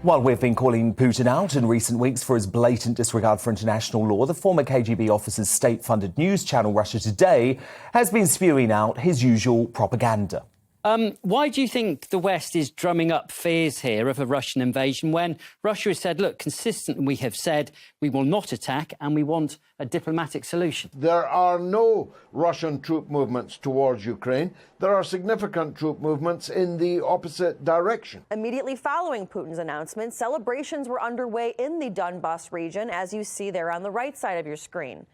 While we've been calling Putin out in recent weeks for his blatant disregard for international law, the former KGB officer's state-funded news channel Russia Today has been spewing out his usual propaganda. Why do you think the West is drumming up fears here of a Russian invasion when Russia has said, look, consistently we have said we will not attack and we want a diplomatic solution? There are no Russian troop movements towards Ukraine. There are significant troop movements in the opposite direction. Immediately following Putin's announcement, celebrations were underway in the Donbas region, as you see there on the right side of your screen.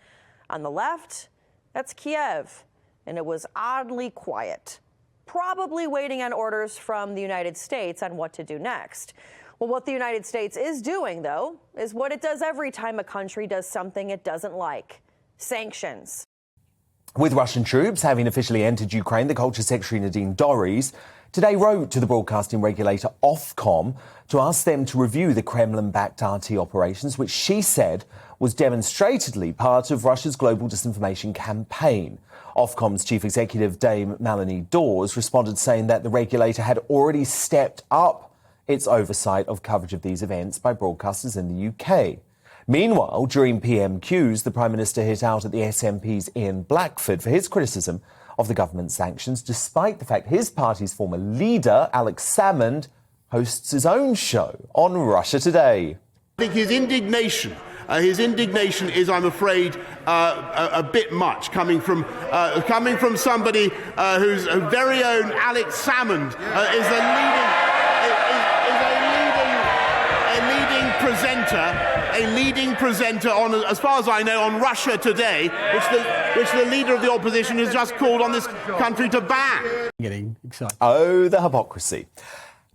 On the left, that's Kiev, and it was oddly quiet, probably waiting on orders from the United States on what to do next. Well, what the United States is doing, though, is what it does every time a country does something it doesn't like: sanctions. With Russian troops having officially entered Ukraine, the Culture Secretary Nadine Dorries today wrote to the broadcasting regulator Ofcom to ask them to review the Kremlin-backed RT operations, which she said was demonstratedly part of Russia's global disinformation campaign. Ofcom's chief executive, Dame Melanie Dawes, responded saying that the regulator had already stepped up its oversight of coverage of these events by broadcasters in the UK. Meanwhile, during PMQs, the Prime Minister hit out at the SNP's Ian Blackford for his criticism of the government's sanctions, despite the fact his party's former leader, Alex Salmond, hosts his own show on Russia Today. I think his indignation is, I'm afraid, a bit much, coming from somebody whose very own Alex Salmond is a leading presenter on, as far as I know, on Russia Today, which the leader of the opposition has just called on this country to ban. Getting excited. Oh, the hypocrisy.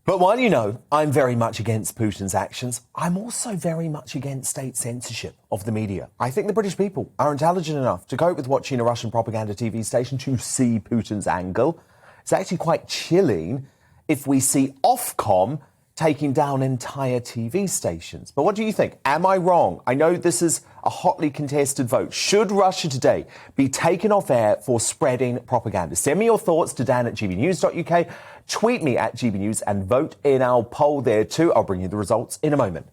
But while you know I'm very much against Putin's actions, I'm also very much against state censorship of the media. I think the British people are intelligent enough to cope with watching a Russian propaganda TV station to see Putin's angle. It's actually quite chilling if we see Ofcom taking down entire TV stations. But what do you think? Am I wrong? I know this is a hotly contested vote. Should Russia Today be taken off air for spreading propaganda? Send me your thoughts to Dan at GBNews.uk. Tweet me at GBNews and vote in our poll there too. I'll bring you the results in a moment.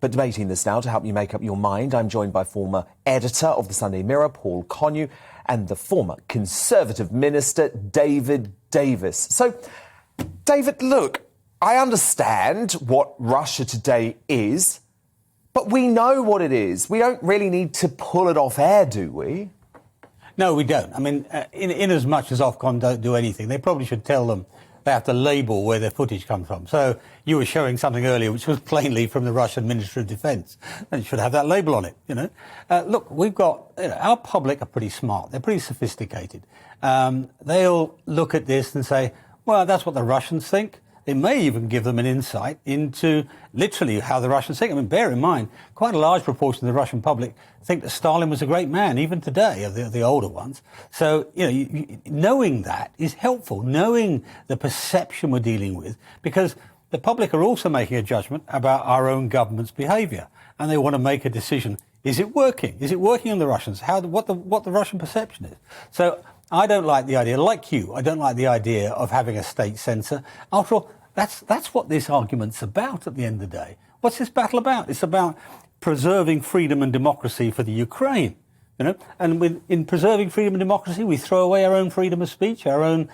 But debating this now to help you make up your mind, I'm joined by former editor of the Sunday Mirror, Paul Connew, and the former Conservative Minister, David Davis. So, David, look, I understand what Russia Today is, but we know what it is. We don't really need to pull it off air, do we? No, we don't. I mean, in as much as Ofcom don't do anything, they probably should tell them they have to label where their footage comes from. So you were showing something earlier which was plainly from the Russian Ministry of Defence. They should have that label on it, you know. Look, we've got, our public are pretty smart. They're pretty sophisticated. They'll look at this and say, well, that's what the Russians think. It may even give them an insight into literally how the Russians think. I mean, bear in mind, quite a large proportion of the Russian public think that Stalin was a great man, even today, of the older ones. So, knowing that is helpful, knowing the perception we're dealing with, because the public are also making a judgment about our own government's behaviour, and they want to make a decision. Is it working? Is it working on the Russians? What the Russian perception is? So I don't like the idea, like you, I don't like the idea of having a state censor. After all, that's what this argument's about at the end of the day. What's this battle about? It's about preserving freedom and democracy for the Ukraine, you know. And in preserving freedom and democracy, we throw away our own freedom of speech, our own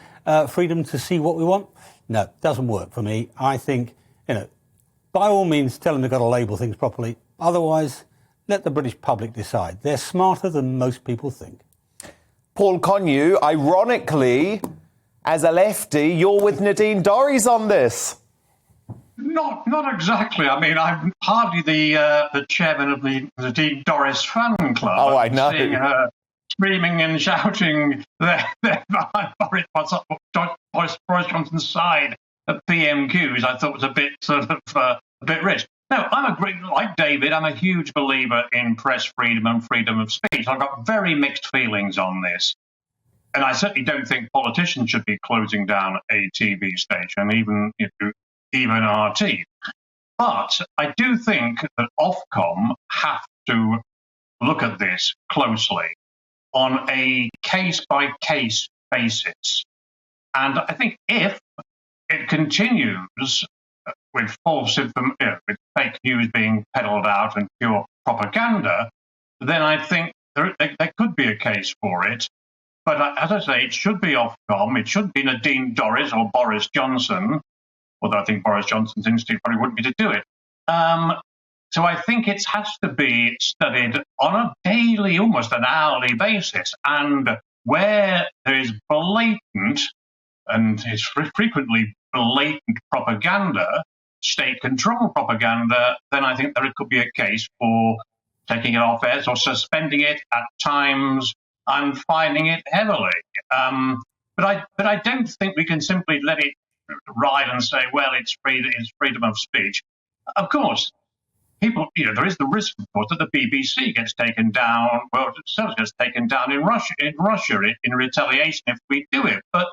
freedom to see what we want. No, it doesn't work for me. I think, by all means, tell them they've got to label things properly. Otherwise, let the British public decide. They're smarter than most people think. Paul Connew, ironically, as a lefty, you're with Nadine Dorries on this. Not exactly. I mean, I'm hardly the chairman of the Nadine Dorries fan club. Oh, I know. Seeing her screaming and shouting there behind Boris Johnson's side at PMQs, I thought was a bit a bit rich. No, like David, I'm a huge believer in press freedom and freedom of speech. I've got very mixed feelings on this. And I certainly don't think politicians should be closing down a TV station, even RT. But I do think that Ofcom have to look at this closely on a case-by-case basis. And I think if it continues with false information, with fake news being peddled out and pure propaganda, then I think there could be a case for it. But as I say, it should be Ofcom. It should be Nadine Dorries or Boris Johnson, although I think Boris Johnson's instinct probably wouldn't be to do it. So I think it has to be studied on a daily, almost an hourly basis. And where there is blatant, and is frequently blatant propaganda, state control propaganda, then I think there could be a case for taking it off air or suspending it at times and fining it heavily. But I don't think we can simply let it ride and say, well, it's freedom of speech. Of course, people, there is the risk, of course, that the BBC gets taken down, well, itself gets taken down in Russia in retaliation if we do it. But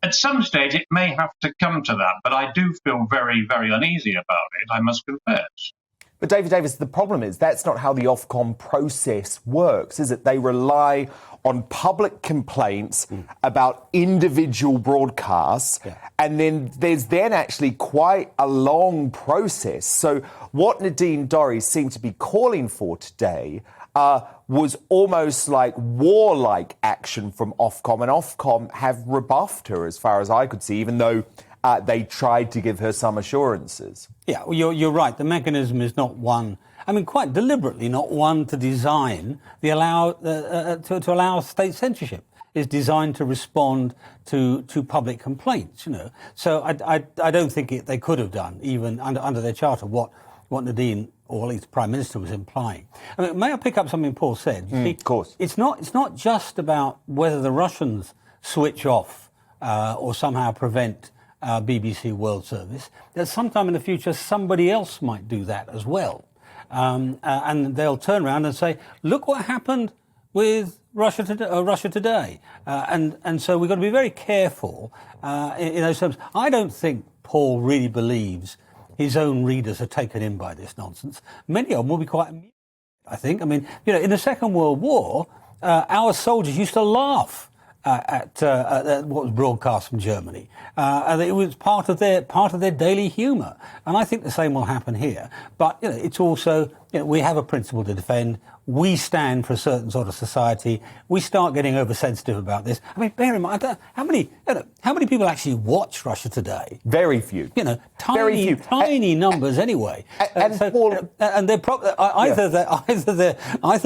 at some stage, it may have to come to that. But I do feel very, very uneasy about it, I must confess. But David Davis, the problem is that's not how the Ofcom process works, is it? They rely on public complaints about individual broadcasts, and then there's actually quite a long process. So what Nadine Dorries seemed to be calling for today was almost like warlike action from Ofcom, and Ofcom have rebuffed her as far as I could see, even though they tried to give her some assurances. Yeah, well, you're right. The mechanism is not one, quite deliberately not one to design to allow state censorship. It's designed to respond to public complaints, So I don't think they could have done, even under their charter, what Nadine, or at least the Prime Minister, was implying. May I pick up something Paul said? You see, of course. It's not just about whether the Russians switch off or somehow prevent BBC World Service. That sometime in the future somebody else might do that as well, and they'll turn around and say, "Look what happened with Russia Today," and so we've got to be very careful in those terms. I don't think Paul really believes his own readers are taken in by this nonsense. Many of them will be quite amused, I think. In the Second World War, our soldiers used to laugh at what was broadcast from Germany. And it was part of their daily humour. And I think the same will happen here. But it's also, we have a principle to defend. We stand for a certain sort of society. We start getting oversensitive about this. Bear in mind, how many people actually watch Russia Today? Very few. Tiny numbers anyway. And they're probably either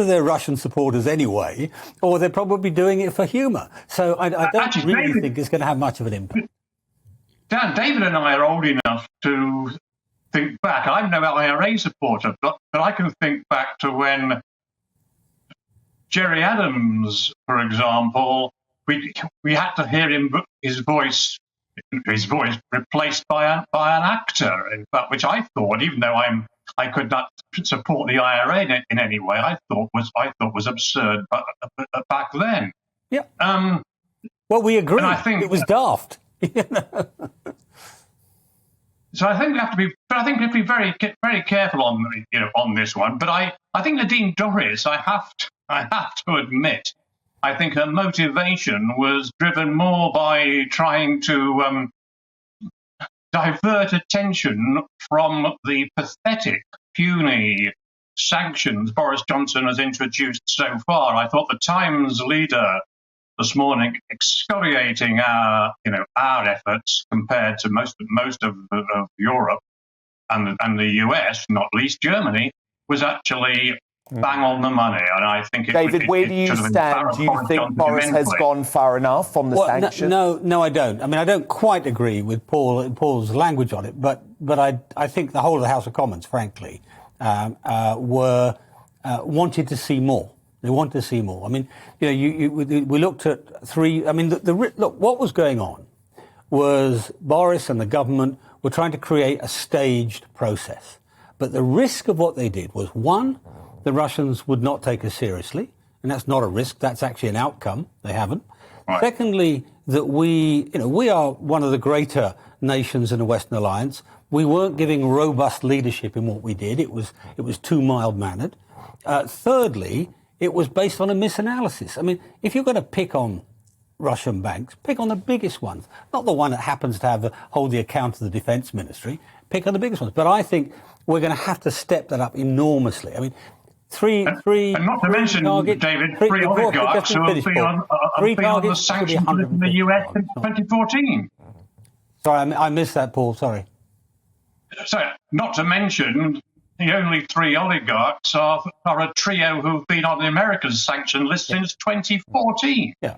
they're Russian supporters anyway, or they're probably doing it for humour. So I don't really think it's going to have much of an impact. Dan, David and I are old enough to think back. I'm no IRA supporter, but I can think back to when Jerry Adams, for example, we had to hear his voice replaced by an actor. In fact, which I thought, even though I could not support the IRA in any way, I thought was absurd back then. Yeah. Well, we agree. And I think it was daft. So I think we have to be very, very careful on this one. But I think Nadine Dorries, I have to admit, I think her motivation was driven more by trying to divert attention from the pathetic, puny sanctions Boris Johnson has introduced so far. I thought the Times leader this morning excoriating our efforts compared to most of Europe and the US, not least Germany, was actually bang on the money. And I think David, where do you stand? Do you think Boris has gone far enough on the sanctions? No, I don't. I don't quite agree with Paul's language on it, but I think the whole of the House of Commons, frankly, wanted to see more. They want to see more. We looked at three. Look, what was going on was Boris and the government were trying to create a staged process. But the risk of what they did was, one, the Russians would not take us seriously, and that's not a risk. That's actually an outcome. They haven't. Right. Secondly, that we are one of the greater nations in the Western Alliance. We weren't giving robust leadership in what we did. It was too mild-mannered. Thirdly, it was based on a misanalysis. If you're going to pick on Russian banks, pick on the biggest ones, not the one that happens to hold the account of the defense ministry. pick on the biggest ones. But I think we're going to have to step that up enormously. I mean, three and not to mention, targets, David, three oligarchs who have been on the sanctions list in the US since 2014. Sorry, I missed that, Paul. Sorry. So, not to mention, the only three oligarchs are a trio who've been on the American sanction list since 2014. Yeah.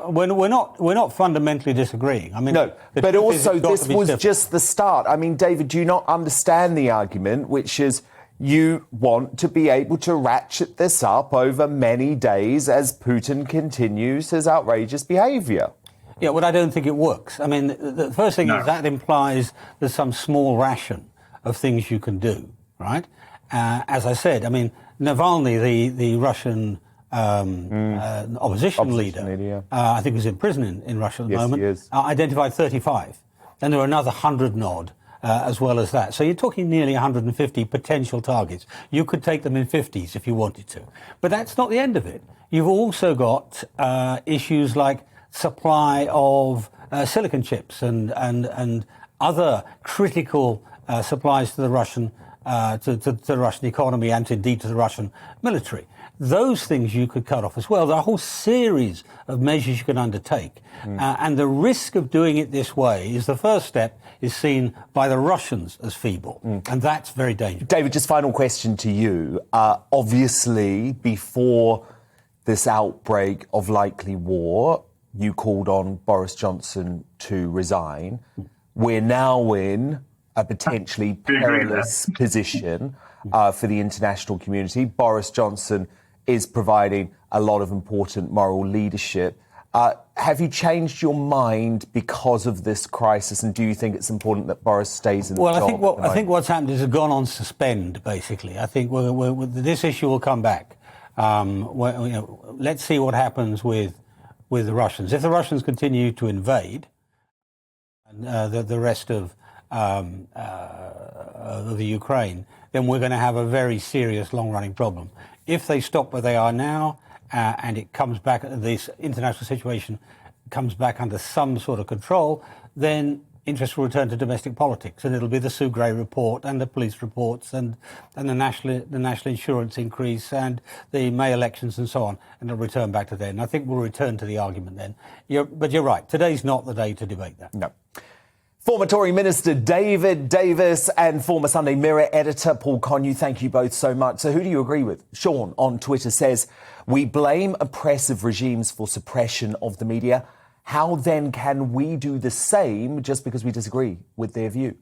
We're not fundamentally disagreeing. I mean, no, but also this was just the start. I mean, David, do you not understand the argument, which is you want to be able to ratchet this up over many days as Putin continues his outrageous behaviour? Yeah, well, I don't think it works. I mean, the first thing is that implies there's some small ration of things you can do, right? As I said, I mean, Navalny, the Russian opposition leader, I think was in prison in Russia at the moment, he is. identified 35. And there were another 100 and odd as well as that. So you're talking nearly 150 potential targets. You could take them in 50s if you wanted to. But that's not the end of it. You've also got issues like supply of silicon chips and other critical supplies to the Russian to the Russian economy and indeed to the Russian military. Those things you could cut off as well. There are a whole series of measures you can undertake. And the risk of doing it this way is the first step is seen by the Russians as feeble. And that's very dangerous. David, just final question to you. Obviously, before this outbreak of likely war, you called on Boris Johnson to resign. We're now in a potentially perilous position for the international community. Boris Johnson is providing a lot of important moral leadership. Have you changed your mind because of this crisis, and do you think it's important that Boris stays in the job? Well, I think what's happened is it's gone on suspend, basically. I think this issue will come back. Let's see what happens with the Russians. If the Russians continue to invade the rest of the Ukraine, then we're going to have a very serious long-running problem. If they stop where they are now and it comes back, this international situation comes back under some sort of control, then interest will return to domestic politics, and it'll be the Sue Gray report and the police reports and the national insurance increase and the May elections and so on, and it'll return back to then. And I think we'll return to the argument then. But you're right, today's not the day to debate that. No. Former Tory Minister David Davis and former Sunday Mirror editor Paul Connew, thank you both so much. So who do you agree with? Sean on Twitter says, we blame oppressive regimes for suppression of the media. How then can we do the same just because we disagree with their view?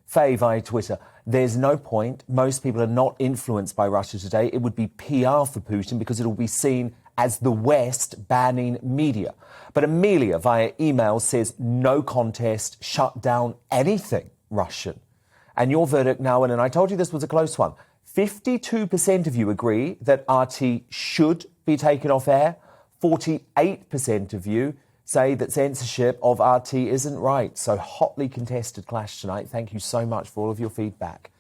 Faye via Twitter, there's no point. Most people are not influenced by Russia today. It would be PR for Putin because it will be seen as the West banning media. But Amelia via email says no contest, shut down anything Russian. And your verdict now, and I told you this was a close one, 52% of you agree that RT should be taken off air. 48% of you say that censorship of RT isn't right. So hotly contested clash tonight. Thank you so much for all of your feedback.